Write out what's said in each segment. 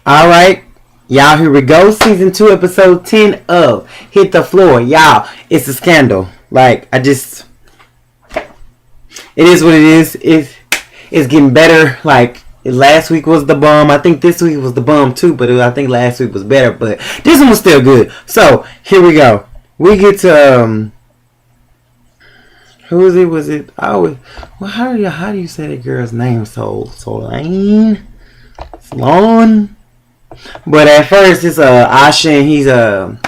Alright, y'all, here we go. Season 2, episode 10 of Hit the Floor. Y'all, it's a scandal. Like, it is what it is. It's getting better. Like, last week was the bomb. I think this week was the bomb too, but I think last week was better. But this one was still good. So, here we go. We get to, who is it? Was it? Well, how do you say that girl's name? Solane? Sloan? But at first it's Asha, and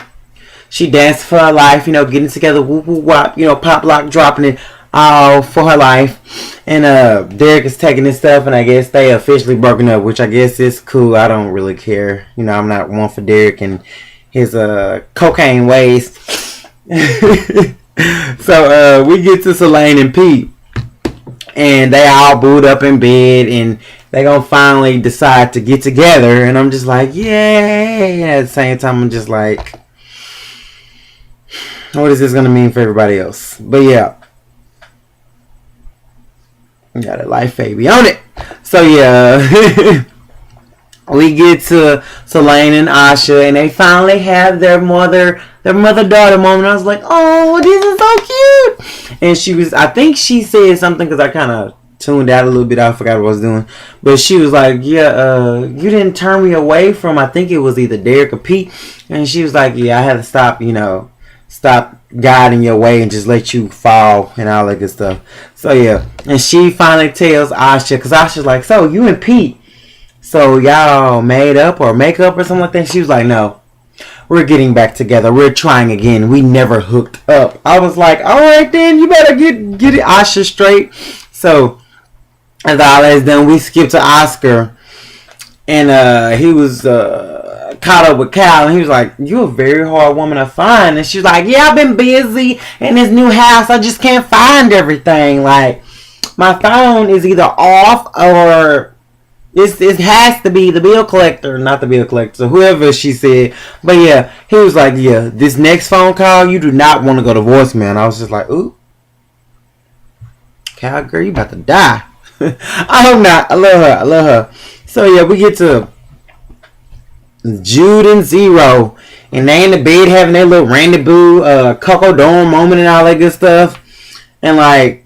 she danced for her life, getting together, whoop whoop wop, pop lock, dropping it all for her life. And Derek is taking this stuff, and I guess they officially broken up, which I guess is cool. I don't really care. I'm not one for Derek and his cocaine ways. So we get to Solane and Pete, and they all booed up in bed, and they gonna finally decide to get together, and I'm just like, yay! And at the same time, I'm just like, what is this gonna mean for everybody else? But yeah, we got a life baby on it. So yeah, we get to Solane and Asha, and they finally have their mother-daughter moment. I was like, oh, this is so cute. And I think she said something, because I kind of tuned out a little bit. I forgot what I was doing. But she was like, yeah, you didn't turn me away from, I think it was either Derek or Pete. And she was like, yeah, I had to stop guiding your way and just let you fall and all that good stuff. So yeah. And she finally tells Asha, because Asha's like, so you and Pete, so y'all made up or make up or something like that? She was like, no, we're getting back together. We're trying again. We never hooked up. I was like, all right then, you better get it, Asha, straight. So as all that's done, we skip to Oscar, and he was caught up with Cal, and he was like, you're a very hard woman to find. And she was like, yeah, I've been busy in this new house. I just can't find everything. Like, my phone is either off, or it has to be the bill collector, not the bill collector, whoever she said. But yeah, he was like, yeah, this next phone call, you do not want to go to voicemail. And I was just like, ooh, Cal, girl, you about to die. I hope not. I love her. So yeah, we get to Jude and Zero, and they in the bed having their little rendezvous, Coco Dorm moment and all that good stuff. And like,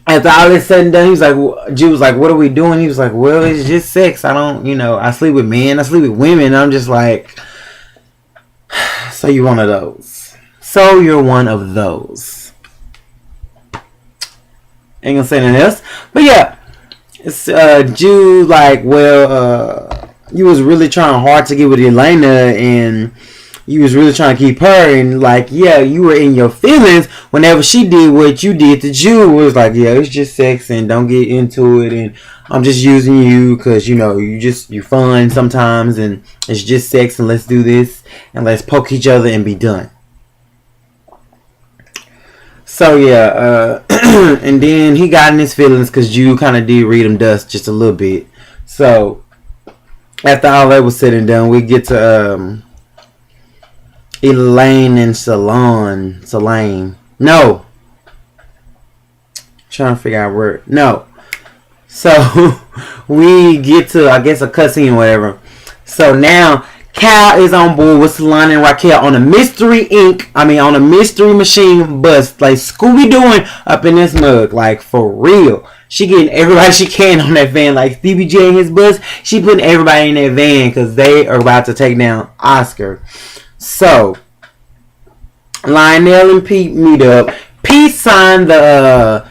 after all this said and done, Jude was like, what are we doing? He was like, well, it's just sex. I don't, I sleep with men, I sleep with women. And I'm just like, so you're one of those. Ain't gonna say anything else. But yeah, it's Jude like, well, you was really trying hard to get with Elena, and you was really trying to keep her, and like, yeah, you were in your feelings whenever she did what you did to Jude. It was like, yeah, it's just sex, and don't get into it, and I'm just using you because you're fun sometimes, and it's just sex, and let's do this, and let's poke each other and be done. So yeah, and then he got in his feelings because Jude kind of did read him dust just a little bit. So after all that was said and done, we get to Elaine and Solane. No, trying to figure out where. No, so we get to, I guess, a cutscene or whatever. So now Cal is on board with Solane and Raquel on a mystery machine bus, like Scooby-Dooing up in this mug, like for real. She getting everybody she can on that van, like Stevie J in his bus. She putting everybody in that van because they are about to take down Oscar. So Lionel and Pete meet up. Pete signs the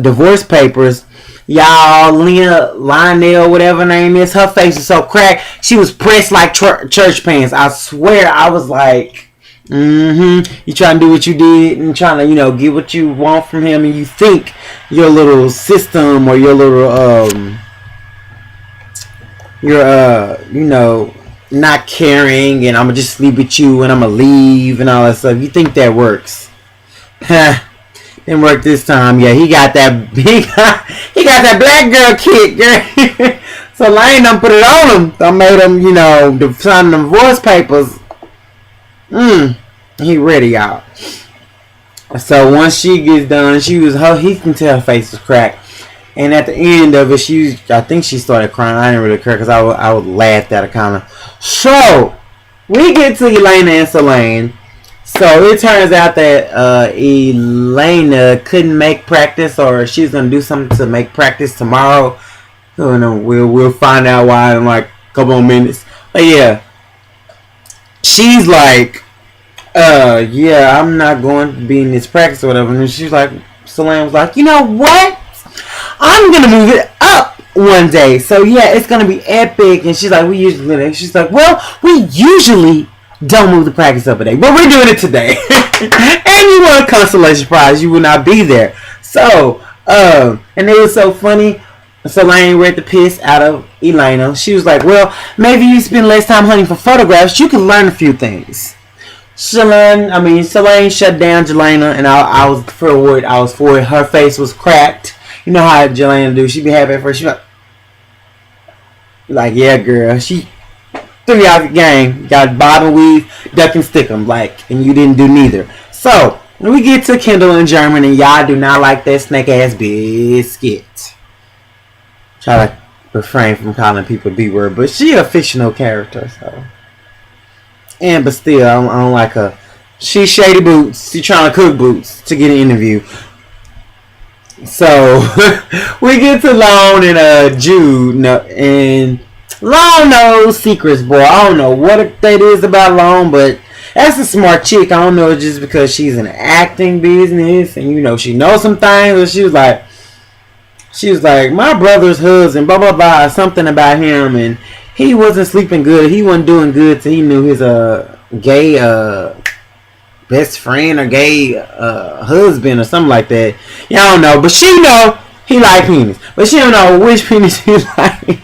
divorce papers. Y'all, Lionel, whatever her name is, her face is so cracked. She was pressed like church pants. I swear, I was like, you trying to do what you did and trying to, get what you want from him, and you think your little system or your little, not caring, and I'm gonna just sleep with you and I'm gonna leave and all that stuff. You think that works? Didn't work this time. Yeah, he got that black girl kick, girl. So Lane done put it on him. I made him, sign them divorce papers. He ready, y'all. So once she gets done, he can tell her face was cracked. And at the end of it, I think she started crying. I didn't really care because I would laugh at it kind of. So we get to Elena and Selene. So it turns out that Elena couldn't make practice, or she's gonna do something to make practice tomorrow. So no, we'll find out why in like a couple more minutes. But yeah, she's like, yeah, I'm not going to be in this practice or whatever. And she's like, Selene was like, you know what? I'm gonna move it up one day. So yeah, it's gonna be epic. And she's like, she's like, well, we usually don't move the practice up a day, but we're doing it today. And you want a consolation prize, you will not be there. So, and it was so funny. Selene read the piss out of Elena. She was like, well, maybe you spend less time hunting for photographs, you can learn a few things. Selene shut down Jelena, and I was for it. Her face was cracked. You know how Jelena do. She be happy at first. She like, yeah, girl. She threw you out the game. Got bob and weave, duck and stick 'em, and you didn't do neither. So when we get to Kendall and German, and y'all do not like that snake ass biscuit. Try to refrain from calling people B word, but she a fictional character, so. But still, I don't like her. She's shady boots. She trying to cook boots to get an interview. So we get to Lone and Jude, and Lone knows secrets, boy. I don't know what that is about Lone, but that's a smart chick. I don't know, just because she's in acting business and she knows some things. But she was like, my brother's husband, blah blah blah, something about him, and he wasn't sleeping good. He wasn't doing good till he knew his gay best friend or gay husband or something like that. Yeah, I don't know, but she know he like penis, but she don't know which penis he like.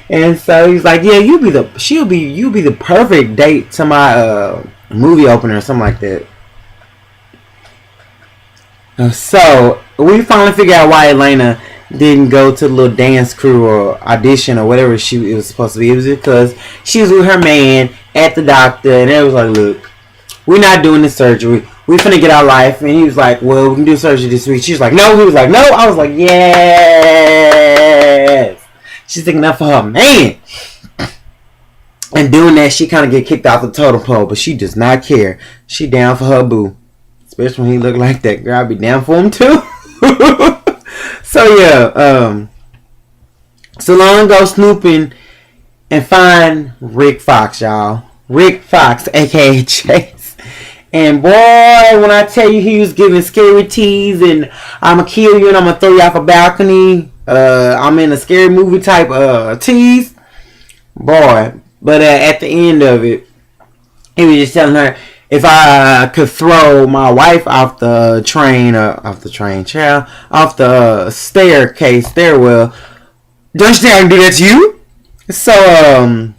And so he's like, yeah, you be the perfect date to my movie opener or something like that. So we finally figure out why Elena didn't go to the little dance crew or audition or whatever it was supposed to be. It was because she was with her man at the doctor, and it was like, look, we're not doing this surgery. We finna get our life. And he was like, well, we can do surgery this week. She was like, no. He was like, no. I was like, yes. She's thinking that for her man. And doing that, she kind of get kicked off the totem pole, but she does not care. She down for her boo. Especially when he look like that. Girl, I'll be down for him too. So yeah, Salon goes snooping and find Rick Fox, y'all. Rick Fox, aka Chase. And boy, when I tell you he was giving scary tease and I'ma kill you and I'ma throw you off a balcony. I'm in a scary movie type tease. Boy. But at the end of it, he was just telling her, if I could throw my wife off the stairwell, don't you think I can do that to you? So,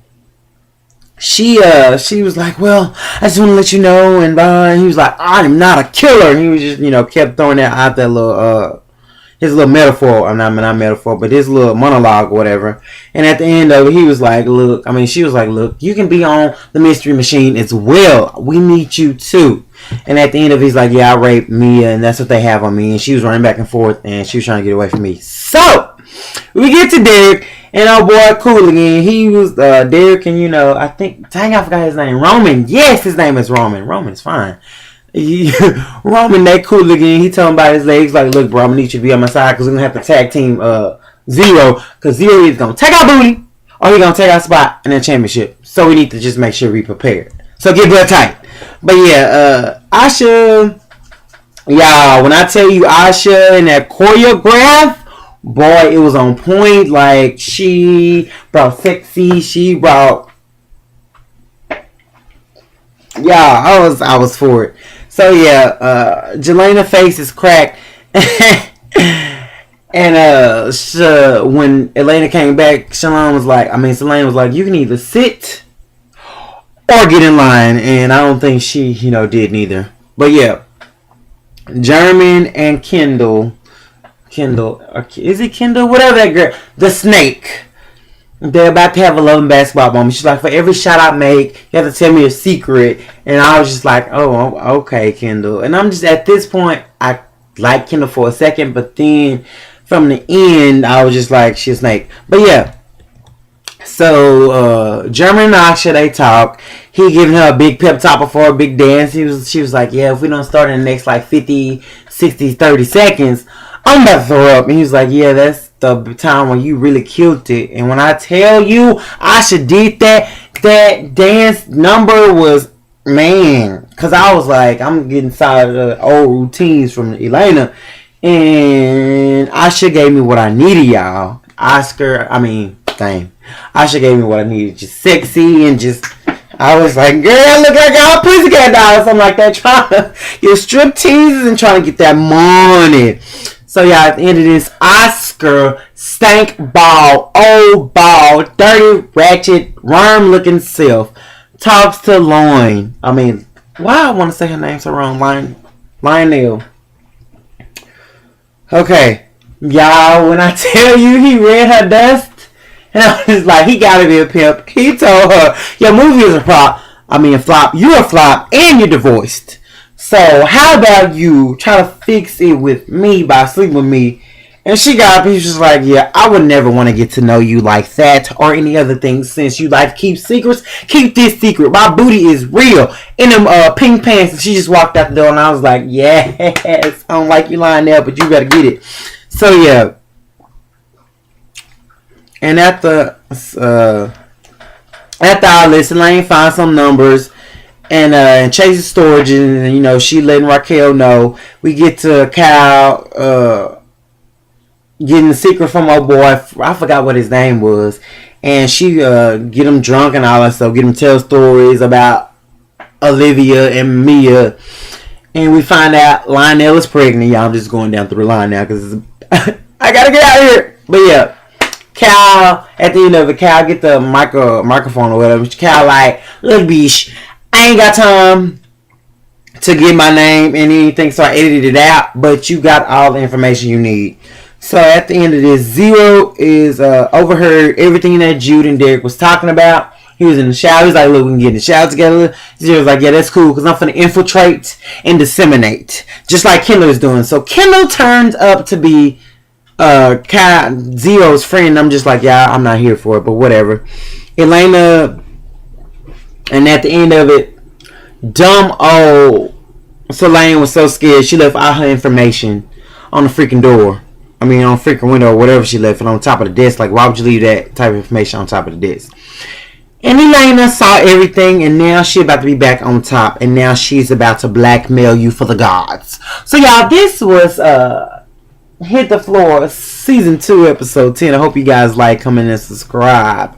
she was like, well, I just want to let you know, and he was like, I'm not a killer, and he was just, kept throwing that out that little, his little metaphor, not metaphor, but his little monologue or whatever. And at the end of it, he was like, she was like, look, you can be on the Mystery Machine as well. We need you too. And at the end of it, he's like, yeah, I raped Mia, and that's what they have on me. And she was running back and forth, and she was trying to get away from me. So, we get to Derek, and our boy cool again. He was, Derek, and I think, dang, I forgot his name. Roman. Yes, his name is Roman. Roman's fine. Roman, that cool again. He told him about his legs, like, look, bro, I'm gonna need you to be on my side because we're gonna have to tag team Zero, because Zero is gonna take our booty or he's gonna take our spot in the championship. So we need to just make sure we prepared. So get real tight. But yeah, Asha, y'all, when I tell you Asha and that choreograph, boy, it was on point. Like, she brought sexy, she brought, yeah, I was for it. So yeah, Jelena's face is cracked. And when Elena came back, Selene was like, you can either sit or get in line. And I don't think she, did neither. But yeah, German and Kendall, is it Kendall? Whatever that girl, the snake. They're about to have a loving basketball moment. She's like, for every shot I make, you have to tell me a secret. And I was just like, oh, okay, Kendall. And I'm just, at this point, I like Kendall for a second, but then from the end, I was just like, she's a snake. But yeah. So German and Aksha, they talk. He giving her a big pep talk before a big dance. She was like, yeah, if we don't start in the next like 50, 60, 30 seconds, I'm about to throw up. And he was like, yeah, that's the time when you really killed it. And when I tell you Aksha did that dance number was, man, because I was like, I'm getting tired of the old routines from Elena. And Aksha gave me what I needed, y'all. Aksha gave me what I needed. Just sexy and just, I was like, girl, look like I got a pussycat doll or something like that. Trying to get strip teases and trying to get that money. So yeah, at the end of this, Oscar, stank ball, old ball, dirty, ratchet, worm looking self, talks to Loin. Why I want to say her name so wrong? Lionel. Okay. Y'all, when I tell you he read her dust, and I was like, he gotta be a pimp. He told her, your movie is a flop. You're a flop, and you're divorced. So, how about you try to fix it with me by sleeping with me? And she got up and she was like, yeah, I would never want to get to know you like that or any other thing. Since you like to keep secrets, keep this secret. My booty is real. In them pink pants. And she just walked out the door and I was like, yes, I don't like you lying there, but you better get it. So, yeah. And after all this, Elaine finds some numbers and chases storage, and she letting Raquel know. We get to Kyle getting the secret from my boy. I forgot what his name was, and she get him drunk and all that stuff. Get him tell stories about Olivia and Mia, and we find out Lionel is pregnant. Y'all, I'm just going down through the line now because I gotta get out of here. But yeah. Cal, at the end of it, Cal get the microphone or whatever. Cal like, look, bitch, I ain't got time to get my name and anything, so I edited it out. But you got all the information you need. So at the end of this, Zero is overheard everything that Jude and Derek was talking about. He was in the shower. He was like, look, we can get in the shower together. Zero was like, yeah, that's cool, because I'm finna infiltrate and disseminate, just like Kendall is doing. So Kendall turns up to be Zero's friend. I'm just like, yeah, I'm not here for it, but whatever. Elena, and at the end of it, dumb old Selene was so scared she left all her information on the freaking door. On the freaking window or whatever she left it on top of the desk. Like, why would you leave that type of information on top of the desk? And Elena saw everything, and now she's about to be back on top, and now she's about to blackmail you for the gods. So y'all, this was Hit the Floor, Season 2, Episode 10. I hope you guys like, comment, and subscribe.